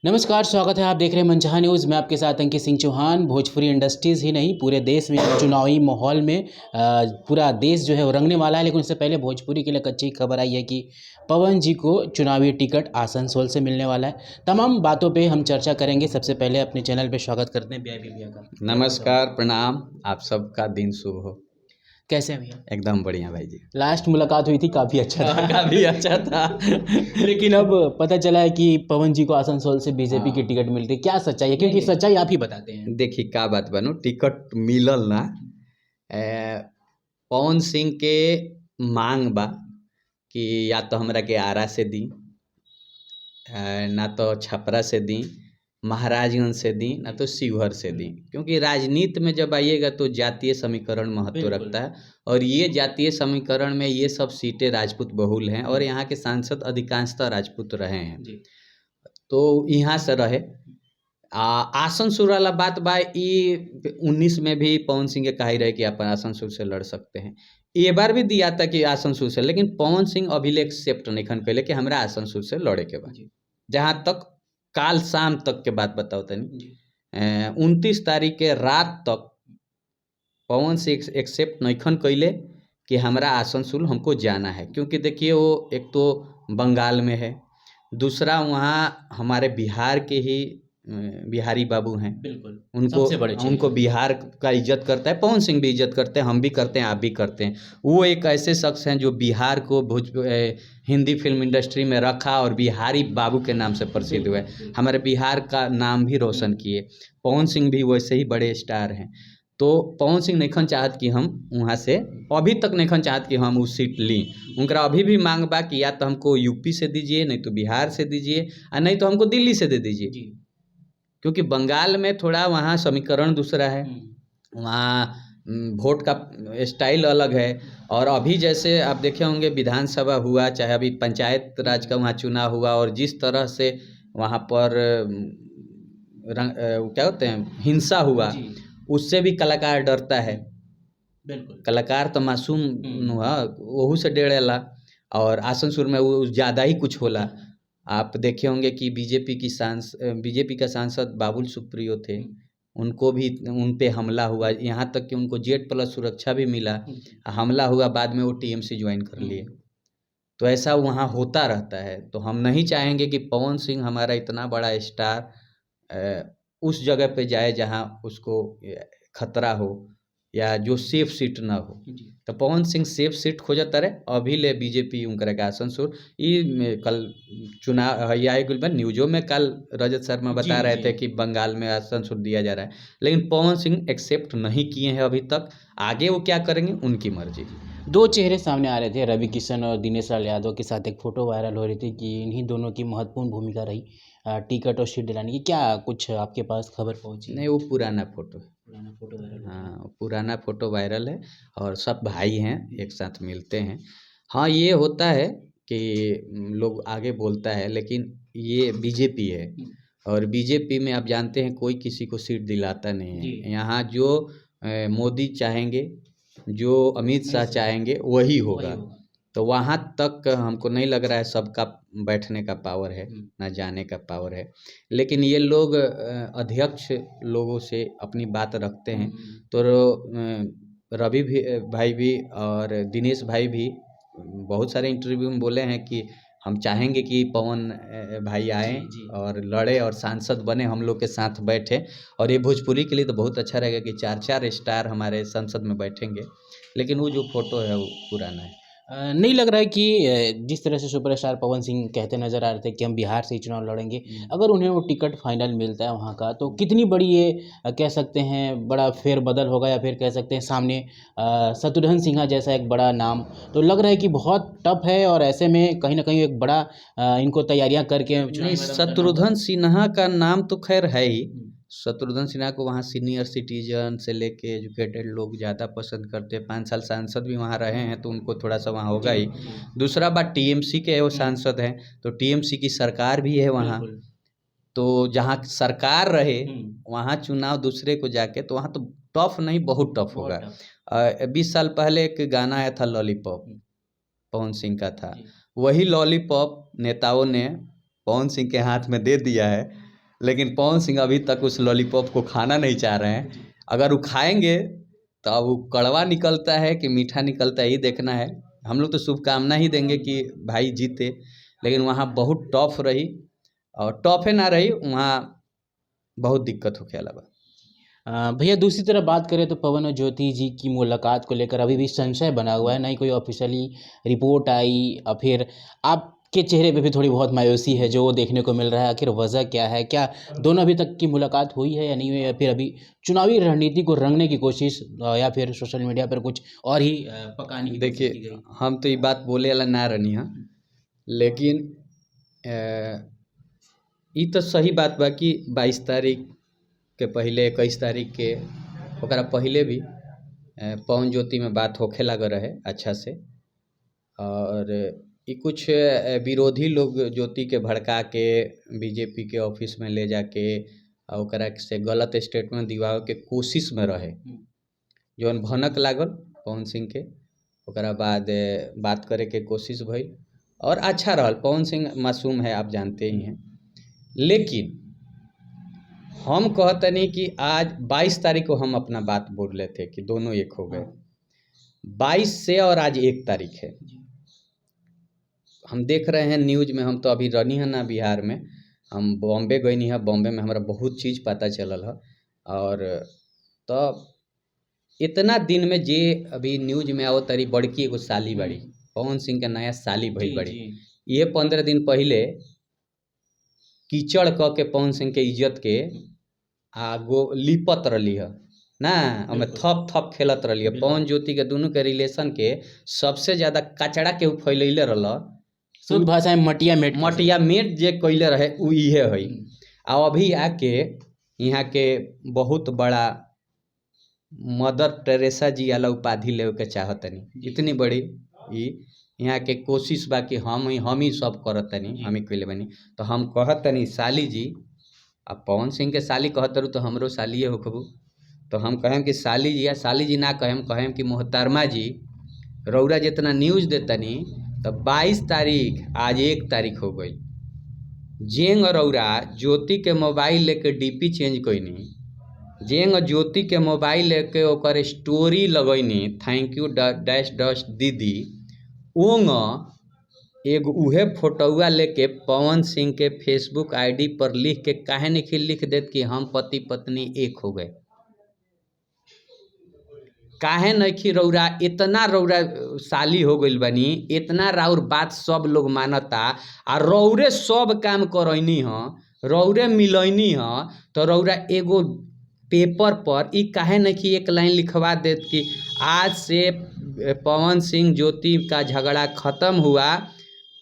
नमस्कार, स्वागत है। आप देख रहे हैं मनचाहा न्यूज़। मैं आपके साथ अंकित सिंह चौहान। भोजपुरी इंडस्ट्रीज़ ही नहीं, पूरे देश में अब चुनावी माहौल में पूरा देश जो है वो रंगने वाला है। लेकिन उससे पहले भोजपुरी के लिए कच्ची खबर आई है कि पवन जी को चुनावी टिकट आसनसोल से मिलने वाला है। तमाम बातों पे हम चर्चा करेंगे। सबसे पहले अपने चैनल पे स्वागत करते हैं बीआईबी भैया का। नमस्कार, प्रणाम। आप सबका दिन शुभ हो। कैसे हैं भैया? एकदम बढ़िया भाई जी। लास्ट मुलाकात हुई थी, काफ़ी अच्छा था। काफी अच्छा था। लेकिन अब पता चला है कि पवन जी को आसनसोल से बीजेपी की हाँ। टिकट मिल रही है। क्या सच्चाई है? क्योंकि सच्चाई आप ही बताते हैं। देखिए का बात बनू, टिकट मिलल ना। पवन सिंह के मांग बा कि या तो हमरा के आरा से दी, ना तो छपरा से दी, महाराजगंज से दी, ना तो शिवहर से दी। क्योंकि राजनीति में जब आइएगा तो जातीय समीकरण महत्व बिल्कुल। रखता है, और ये जातीय समीकरण में ये सब सीटें राजपूत बहुल हैं, और यहाँ के सांसद अधिकांशतः राजपूत रहे हैं। जी। तो यहाँ से रहे आसनसोल वाला बात बा। ई 19 में भी पवन सिंह के कहा रहे कि अपन आसनसोल से लड़ सकते हैं। ये बार भी दिया था कि आसनसोल से, लेकिन पवन सिंह अभी ले एक्सेप्ट नहीं कैले कि हमरा आसनसोल से लड़े के बाद। जहाँ तक काल शाम तक के बात बताओ तनी, 29 तारीख के रात तक पवन सिंह एक्सेप्ट नहीं कैले कि हमरा आसनसोल हमको जाना है। क्योंकि देखिए वो एक तो बंगाल में है, दूसरा वहाँ हमारे बिहार के ही बिहारी बाबू हैं। बिल्कुल, उनको सबसे बड़े उनको बिहार का इज्जत करता है, पवन सिंह भी इज्जत करते हैं, हम भी करते हैं, आप भी करते हैं। वो एक ऐसे शख्स हैं जो बिहार को हिंदी फिल्म इंडस्ट्री में रखा और बिहारी बाबू के नाम से प्रसिद्ध हुए, हमारे बिहार का नाम भी रोशन किए। पवन सिंह भी वैसे ही बड़े स्टार हैं। तो पवन सिंह नहीं चाहत कि हम वहाँ से, अभी तक नहीं चाहत कि हम उस सीट ली। उनका अभी भी मांग बा कि या तो हमको यूपी से दीजिए, नहीं तो बिहार से दीजिए, और नहीं तो हमको दिल्ली से दे दीजिए। क्योंकि बंगाल में थोड़ा वहाँ समीकरण दूसरा है, वहाँ वोट का स्टाइल अलग है। और अभी जैसे आप देखे होंगे विधानसभा हुआ, चाहे अभी पंचायत राज का वहाँ चुनाव हुआ, और जिस तरह से वहाँ पर क्या होते हैं हिंसा हुआ, उससे भी कलाकार डरता है। बिल्कुल। कलाकार तो मासूम हुआ, वहू से डेरेला, और आसनसोल में वो ज़्यादा ही कुछ होला। आप देखे होंगे कि बीजेपी का सांसद बाबुल सुप्रियो थे, उनको भी उन पे हमला हुआ, यहाँ तक कि उनको Z+ सुरक्षा भी मिला। हमला हुआ, बाद में वो TMC ज्वाइन कर लिए। तो ऐसा वहाँ होता रहता है। तो हम नहीं चाहेंगे कि पवन सिंह हमारा इतना बड़ा स्टार उस जगह पे जाए जहाँ उसको खतरा हो या जो सेफ सीट ना हो। तो पवन सिंह सेफ सीट खोजत रहे। अभी ले बीजेपी उनकर के आसनसोल कल चुनाव न्यूज़ों में कल रजत शर्मा बता रहे थे कि बंगाल में आसनसोल दिया जा रहा है, लेकिन पवन सिंह एक्सेप्ट नहीं किए हैं अभी तक। आगे वो क्या करेंगे उनकी मर्जी। दो चेहरे सामने आ रहे थे, रवि किशन और दिनेश लाल यादव के साथ एक फोटो वायरल हो रही थी कि इन्हीं दोनों की महत्वपूर्ण भूमिका रही टिकट और सीट दिलाने की। क्या कुछ आपके पास खबर पहुंची? नहीं, वो पुराना फोटो है। पुराना फोटो वायरल। हाँ, पुराना फोटो वायरल है, और सब भाई हैं, एक साथ मिलते हैं। हाँ, ये होता है कि लोग आगे बोलता है, लेकिन ये बीजेपी है, और बीजेपी में आप जानते हैं कोई किसी को सीट दिलाता नहीं है। यहाँ जो मोदी चाहेंगे, जो अमित शाह चाहेंगे, वही होगा। तो वहाँ तक हमको नहीं लग रहा है सबका बैठने का पावर है, ना जाने का पावर है। लेकिन ये लोग अध्यक्ष लोगों से अपनी बात रखते हैं। तो रवि भी भाई भी और दिनेश भाई भी बहुत सारे इंटरव्यू में बोले हैं कि हम चाहेंगे कि पवन भाई आए और लड़े और सांसद बने, हम लोग के साथ बैठे। और ये भोजपुरी के लिए तो बहुत अच्छा रहेगा कि 4 स्टार हमारे संसद में बैठेंगे। लेकिन वो जो फोटो है वो पुराना है। नहीं लग रहा है कि जिस तरह से सुपरस्टार पवन सिंह कहते नज़र आ रहे थे कि हम बिहार से ही चुनाव लड़ेंगे, अगर उन्हें वो टिकट फाइनल मिलता है वहाँ का, तो कितनी बड़ी ये कह सकते हैं बड़ा फेरबदल होगा, या फिर कह सकते हैं सामने शत्रुघ्न सिन्हा जैसा एक बड़ा नाम तो लग रहा है कि बहुत टफ है। और ऐसे में कहीं ना कहीं एक बड़ा इनको तैयारियां करके नहीं, शत्रुघ्न सिन्हा का नाम तो खैर है ही। शत्रुघ्न सिन्हा को वहाँ सीनियर सिटीजन से लेके एजुकेटेड लोग ज़्यादा पसंद करते हैं। 5 साल सांसद भी वहाँ रहे हैं, तो उनको थोड़ा सा वहाँ होगा ही। दूसरा बात TMC के वो सांसद हैं, तो TMC की सरकार भी है वहाँ। तो जहाँ सरकार रहे वहाँ चुनाव दूसरे को जाके, तो वहाँ तो टफ नहीं, बहुत टफ होगा। 20 साल पहले एक गाना आया था लॉलीपॉप, पवन सिंह का था। वही लॉलीपॉप नेताओं ने पवन सिंह के हाथ में दे दिया है, लेकिन पवन सिंह अभी तक उस लॉलीपॉप को खाना नहीं चाह रहे हैं। अगर वो खाएंगे तो अब वो कड़वा निकलता है कि मीठा निकलता है, ये देखना है। हम लोग तो शुभकामना ही देंगे कि भाई जीते, लेकिन वहाँ बहुत टफ रही, और टफे ना रही वहाँ बहुत दिक्कत होके अलावा। भैया दूसरी तरफ बात करें तो पवन और ज्योति जी की मुलाकात को लेकर अभी भी संशय बना हुआ है, ना ही कोई ऑफिशियली रिपोर्ट आई। और फिर आपके चेहरे पे भी थोड़ी बहुत मायूसी है जो देखने को मिल रहा है। आखिर वजह क्या है? क्या दोनों अभी तक की मुलाकात हुई है या नहीं हुई है, या फिर अभी चुनावी रणनीति को रंगने की कोशिश या फिर सोशल मीडिया पर कुछ और ही पकाने की कोशिश की देखिए, गई? हम तो ये बात बोले वाला ना रहनी है, लेकिन ये तो सही बात बा कि 22 तारीख के पहले 21 तारीख के ओकरा पहले भी पवन ज्योति में बात होखे लग रहे अच्छा से। और ये कुछ विरोधी लोग ज्योति के भड़का के बीजेपी के ऑफिस में ले जाके और ओकरा से गलत स्टेटमेंट दिवावे के कोशिश में रहे, जौन भनक लागल पवन सिंह के। ओकरा बाद बात करे के कोशिश भइल और अच्छा रहल। पवन सिंह मासूम है, आप जानते ही हैं। लेकिन हम कहतनी कि आज 22 तारीख को हम अपना बात बोल रहे थे कि दोनों एक हो गए। 22 से और आज 1 तारीख है। हम देख रहे हैं न्यूज में, हम तो अभी रही हैं ना बिहार में, हम बॉम्बे गई नहीं है। बॉम्बे में हमारा बहुत चीज़ पता चलल है। और तो इतना दिन में जे अभी न्यूज में आओ तरी बड़की एगो साली बड़ी, पवन सिंह के नया साली भइल बड़ी। ये 15 दिन पहले कीचड़ क के पवन सिंह के इज्जत के आगो लिपत रही है ना, हमें थप थप खेलत रही है। पवन ज्योति के दोनों के रिलेशन के सबसे ज़्यादा कचड़ा के फैलैले रहा, शुद्ध भाषा में मटिया मेट जे कैले रहे उ इहे है। आ अभी आके यहाँ के बहुत बड़ा मदर टेरेसा जी वाला उपाधि ले के चाहतनी। इतनी बड़ी यहाँ के कोशिश बा कि हम ही सब करतनी, हम ही कैले बनी। तो हम कहतनी साली जी, अब पवन सिंह के साली कहतरू तो हमरो सालिए होखबू। तो हम कहें कि साली जी, या साली जी ना कहें कि मोहतरमा जी, रौरा जितना न्यूज़ देतनी तो 22 तारीख आज 1 तारीख हो गई। जेंग रौरा ज्योति के मोबाइल लेके डीपी चेंज कैनी, जेंग ज्योति के मोबाइल लेके ओकर स्टोरी लगैनी थैंक यू डैश डैश दीदी, ओंग एगो उहे फोटोआ लेके पवन सिंह के फेसबुक आईडी पर लिख के काहे नहीं लिख देत कि हम पति पत्नी एक हो गए? काहे नहीं रौरा इतना रौरा साली हो गइल बनी, इतना राउर बात सब लोग मानता, आ रौरे सब काम करैनी ह, रौरे मिलैनी ह। तो रौरा एगो पेपर पर ई काहे नहीं एक लाइन लिखवा देत कि आज से पवन सिंह ज्योति का झगड़ा खत्म हुआ,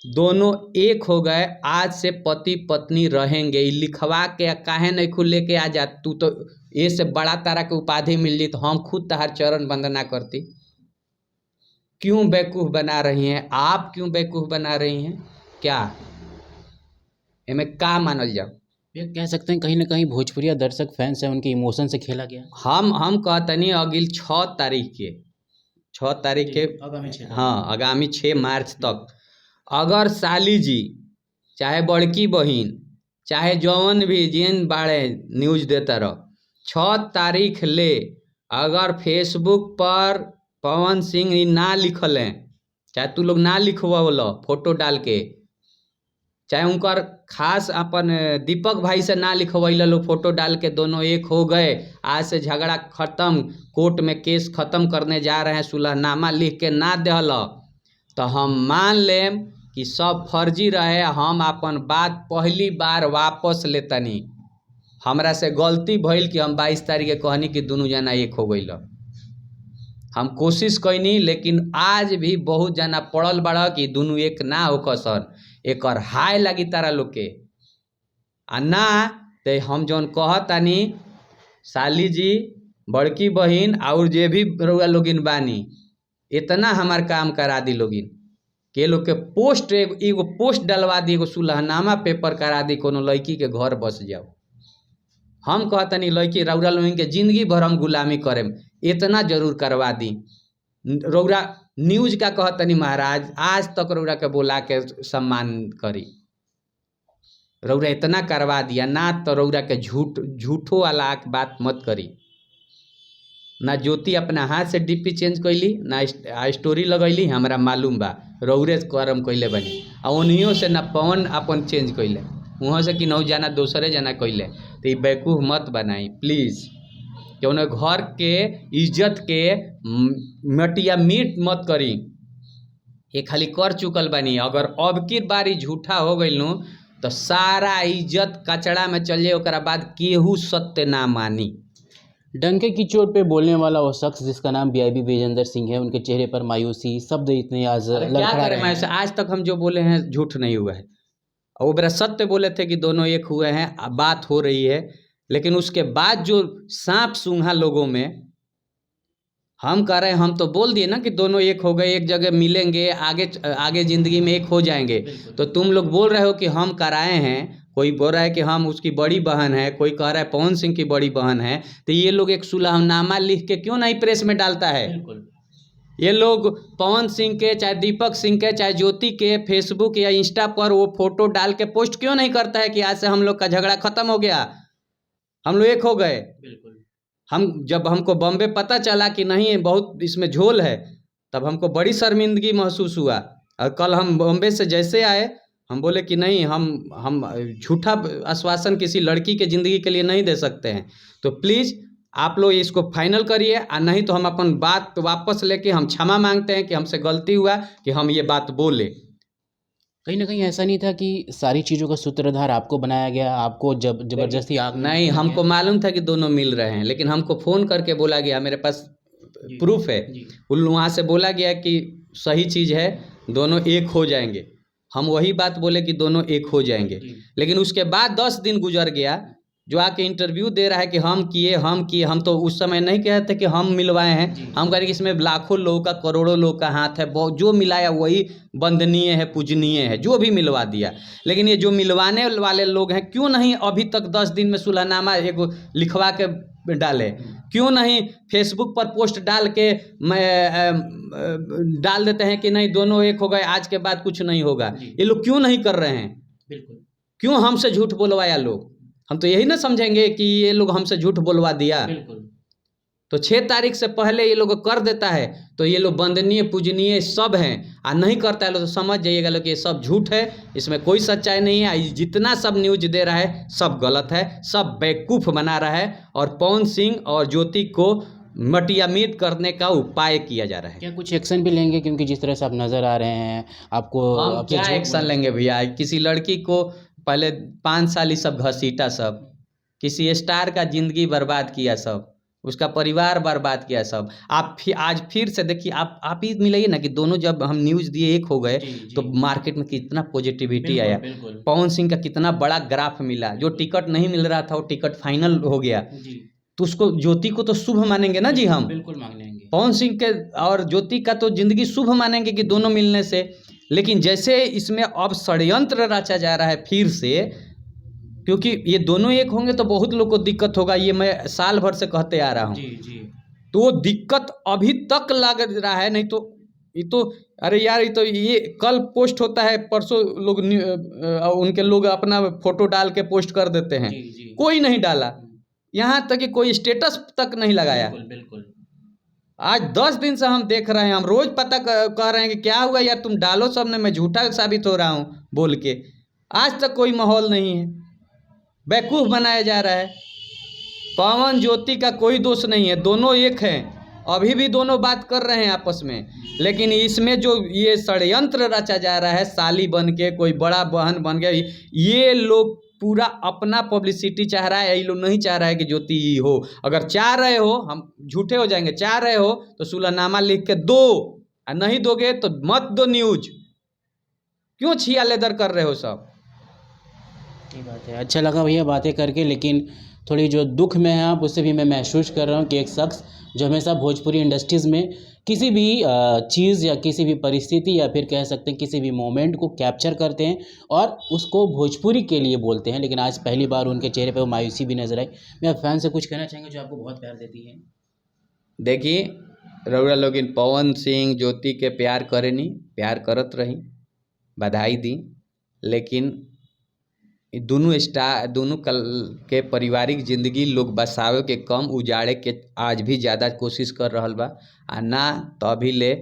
दोनों एक हो गए, आज से पति पत्नी रहेंगे। ई लिखवा के काहे नहीं खुद लेके आ जा। तू तो ये से बड़ा तारा के उपाधि मिल जी तो हम खुद तहार चरण वंदना करती। क्यों बेवकूफ़ बना रही हैं आप? क्यों बेवकूफ़ बना रही हैं? क्या इनमें का मानल जाओ? ये कह सकते हैं कहीं ना कहीं भोजपुरिया दर्शक फैंस हैं, उनके इमोशन से खेला गया। हम कहतनी अगिल 6 तारीख के हाँ, आगामी 6 मार्च तक अगर साली जी चाहे बड़की बहिन चाहे जौन भी जिन बाड़े न्यूज देता रहो, 6 तारीख ले अगर फेसबुक पर पवन सिंह ना लिखल हैं, चाहे तू लोग ना लिखवाओ फोटो डाल के, चाहे उनकर खास अपन दीपक भाई से ना लिखवाइल लो फोटो डाल के, दोनों एक हो गए, आज से झगड़ा खत्म, कोर्ट में केस खत्म करने जा रहे हैं, सुलहनामा लिख के ना देहल, तो हम मान लेम कि सब फर्जी रहे। हम अपन बात पहली बार वापस लेतनी। हमरा से गलती भइल कि हम 22 तारीख के कहनी कि दोनों जना एक हो गइल। हम कोशिश कैनी, लेकिन आज भी बहुत जना पड़ल बड़ा कि दोनों एक ना होकर सन, एक हाय लगी तारा लोग के आ ना। तो हम जौन कहतानी साली जी, बड़की बहिन और जे भी रउआ लोगिन बानी, इतना हमार काम करा दी लोगिन के लोग के पोस्ट एगो पोस्ट डलवा दी, एगो सुलहनामा पेपर करा दी, कोनो लड़की के घर बस जाओ। हम कहतनी लड़की रौरा लोगन के जिंदगी भर हम गुलामी करेम, इतना जरूर करवा दी। रौरा न्यूज का कहतनी महाराज, आज तक रौरा के बोला के सम्मान करी। रौरा इतना करवा दिया ना, तो रौरा के झूठो वाला बात मत करी। ना ज्योति अपना हाथ से डीपी चेंज कैली, ना स्टोरी लगैली, हमरा मालूम बा रौरे करम कैले बनी। आ उन्हीं से ना पवन अपन चेंज कैले, वहाँ से कि नौ जाना दूसरे जना कैले। तो ये बेवकूफ़ मत बनाई प्लीज़। क्यों घर के इज्जत के मटिया मीट मत करी। ये खाली कर चुकल बनी, अगर अब की बारी झूठा हो गई नु तो सारा इज्जत कचड़ा में चल जाए, ओकरा बाद केहू सत्य ना मानी। डंके की चोट पे बोलने वाला वो शख्स जिसका नाम बीआईबी विजेंद्र सिंह है, उनके चेहरे पर मायूसी, शब्द इतने आज क्या लड़खड़ा करें, रहे मैं हैं। आज तक हम जो बोले हैं झूठ नहीं हुआ है। और वो मेरा सत्य बोले थे कि दोनों एक हुए हैं, बात हो रही है। लेकिन उसके बाद जो सांप सूंघा लोगों में, हम कह रहे हैं, हम तो बोल दिए ना कि दोनों एक हो गए, एक जगह मिलेंगे, आगे आगे ज़िंदगी में एक हो जाएंगे। तो तुम लोग बोल रहे हो कि हम कराए हैं, कोई बोल रहा है कि हम उसकी बड़ी बहन है, कोई कह रहा है पवन सिंह की बड़ी बहन है। तो ये लोग एक सुलहनामा लिख के क्यों नहीं प्रेस में डालता है? ये लोग पवन सिंह के, चाहे दीपक सिंह के, चाहे ज्योति के फेसबुक या इंस्टा पर वो फोटो डाल के पोस्ट क्यों नहीं करता है कि आज से हम लोग का झगड़ा खत्म हो गया, हम लोग एक हो गए। हम जब हमको बॉम्बे पता चला कि नहीं बहुत इसमें झोल है, तब हमको बड़ी शर्मिंदगी महसूस हुआ। और कल हम बॉम्बे से जैसे आए, हम बोले कि नहीं, हम झूठा आश्वासन किसी लड़की के ज़िंदगी के लिए नहीं दे सकते हैं। तो प्लीज़ आप लोग इसको फाइनल करिए, और नहीं तो हम अपन बात वापस लेके हम क्षमा मांगते हैं कि हमसे गलती हुआ कि हम ये बात बोले। कहीं ना कहीं ऐसा नहीं था कि सारी चीज़ों का सूत्रधार आपको बनाया गया, आपको जबरदस्ती आग में नहीं, लगाया हमको गया? मालूम था कि दोनों मिल रहे हैं, लेकिन हमको फ़ोन करके बोला गया, मेरे पास प्रूफ है, वहाँ से बोला गया कि सही चीज़ है, दोनों एक हो जाएंगे। हम वही बात बोले कि दोनों एक हो जाएंगे। लेकिन उसके बाद 10 दिन गुजर गया, जो आके इंटरव्यू दे रहा है कि हम किए। हम तो उस समय नहीं कह रहे थे कि हम मिलवाए हैं, हम कह रहे कि इसमें लाखों लोगों का, करोड़ों लोग का हाथ है, जो मिलाया वही वंदनीय है, पूजनीय है, जो भी मिलवा दिया। लेकिन ये जो मिलवाने वाले लोग हैं, क्यों नहीं अभी तक 10 दिन में सुलहनामा एक लिखवा के डाले? क्यों नहीं फेसबुक पर पोस्ट डाल के डाल देते हैं कि नहीं दोनों एक हो गए, आज के बाद कुछ नहीं होगा? ये लोग क्यों नहीं कर रहे हैं? क्यों हमसे झूठ बोलवाया लोग? हम तो यही ना समझेंगे कि ये लोग हमसे झूठ बोलवा दिया। तो 6 तारीख से पहले ये लोग कर देता है तो ये लोग वंदनीय, पूजनीय सब हैं। और नहीं करता है लोग तो समझ जाइएगा लोग कि ये सब झूठ है, इसमें कोई सच्चाई नहीं है। जितना सब न्यूज दे रहा है सब गलत है, सब बेवकूफ़ बना रहा है, और पवन सिंह और ज्योति को मटियामीट करने का उपाय किया जा रहा है। क्या कुछ एक्शन भी लेंगे? क्योंकि जिस तरह से आप नज़र आ रहे हैं, आपको हम आपसे क्या झूठ एक्शन लेंगे भैया? किसी लड़की को पहले 5 साल ही सब घसीटा, सब किसी स्टार का ज़िंदगी बर्बाद किया, सब उसका परिवार बर्बाद किया सब। आप आज फिर से देखिए, आप ही मिलाइए ना कि दोनों जब हम न्यूज़ दिए एक हो गए तो मार्केट में कितना पॉजिटिविटी आया। पवन सिंह का कितना बड़ा ग्राफ मिला, जो टिकट नहीं मिल रहा था वो टिकट फाइनल हो गया। तो उसको, ज्योति को तो शुभ मानेंगे ना जी, हम बिल्कुल मांगेंगे। पवन सिंह के और ज्योति का तो जिंदगी शुभ मानेंगे कि दोनों मिलने से। लेकिन जैसे इसमें अब षड्यंत्र रचा जा रहा है फिर से, क्योंकि ये दोनों एक होंगे तो बहुत लोग को दिक्कत होगा, ये मैं साल भर से कहते आ रहा हूँ। तो वो दिक्कत अभी तक लग रहा है। नहीं तो ये तो, अरे यार, ये तो ये कल पोस्ट होता है, परसों लोग उनके लोग अपना फोटो डाल के पोस्ट कर देते हैं। कोई नहीं डाला, यहाँ तक कि कोई स्टेटस तक नहीं लगाया। बिल्कुल। आज 10 दिन से हम देख रहे हैं, हम रोज पता कर रहे हैं कि क्या हुआ यार, तुम डालो सब ने, मैं झूठा साबित हो रहा हूँ बोल के। आज तक कोई माहौल नहीं है, बेवकूफ़ बनाया जा रहा है। पवन ज्योति का कोई दोष नहीं है, दोनों एक हैं, अभी भी दोनों बात कर रहे हैं आपस में। लेकिन इसमें जो ये षड्यंत्र रचा जा रहा है, साली बन के कोई बड़ा बहन बन गया, ये लोग पूरा अपना पब्लिसिटी चाह रहा है। ये लोग नहीं चाह रहा है कि ज्योति हो। अगर चाह रहे हो, हम झूठे हो जाएंगे। चाह रहे हो तो सुलहनामा लिख के दो, और नहीं दोगे तो मत दो न्यूज। क्यों छिया लेदर कर रहे हो सब? ये बात है। अच्छा लगा भैया बातें करके, लेकिन थोड़ी जो दुख में है आप, उससे भी मैं महसूस कर रहा हूँ कि एक शख्स जो हमेशा भोजपुरी इंडस्ट्रीज़ में किसी भी चीज़ या किसी भी परिस्थिति या फिर कह सकते हैं किसी भी मोमेंट को कैप्चर करते हैं और उसको भोजपुरी के लिए बोलते हैं, लेकिन आज पहली बार उनके चेहरे पे वो मायूसी भी नजर आई। मैं फैन से कुछ कहना चाहेंगे जो आपको बहुत प्यार देती है? देखिए, रउरा लोग इन पवन सिंह ज्योति के प्यार करे नहीं, प्यार करत रही, बधाई दी, लेकिन दोनों कल के पारिवारिक जिंदगी लोग बसावे के कम उजाड़े के आज भी ज़्यादा कोशिश कर रहल बा। आ ना तो अभी ले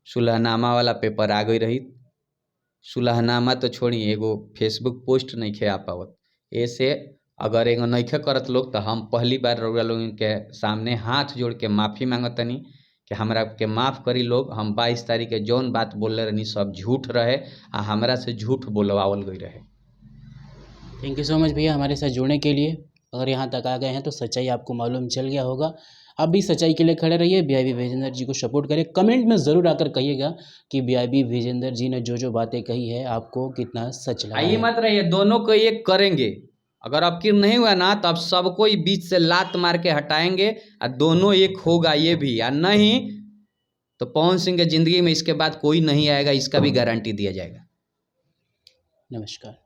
सुलहनामा वाला पेपर आ गई रही। सुलहनामा तो छोड़ी, एगो फेसबुक पोस्ट नहीं खे आ पावत। ऐसे अगर एगो नइखे करत लोग तो हम पहली बार रउरा लोगन के सामने हाथ जोड़ के माफ़ी मांगतनी कि हमरा के माफ़ करी लोग। हम 22 तारीख के जौन बात बोलले रहनी सब झूठ रहे आ हमरा से झूठ बोलवावल गई रहे। थैंक यू सो मच भैया हमारे साथ जुड़ने के लिए। अगर यहाँ तक आ गए हैं तो सच्चाई आपको मालूम चल गया होगा। आप भी सच्चाई के लिए खड़े रहिए, बीआईबी विजेंद्र जी को सपोर्ट करें। कमेंट में ज़रूर आकर कहिएगा कि बीआईबी विजेंद्र जी ने जो बातें कही है आपको कितना सच लगा आइए है। मत रहिए, दोनों को एक करेंगे। अगर अब की नहीं हुआ ना तो अब सबको ही बीच से लात मार के हटाएंगे और दोनों एक होगा ये भी। या नहीं तो पवन सिंह के ज़िंदगी में इसके बाद कोई नहीं आएगा, इसका भी गारंटी दिया जाएगा। नमस्कार।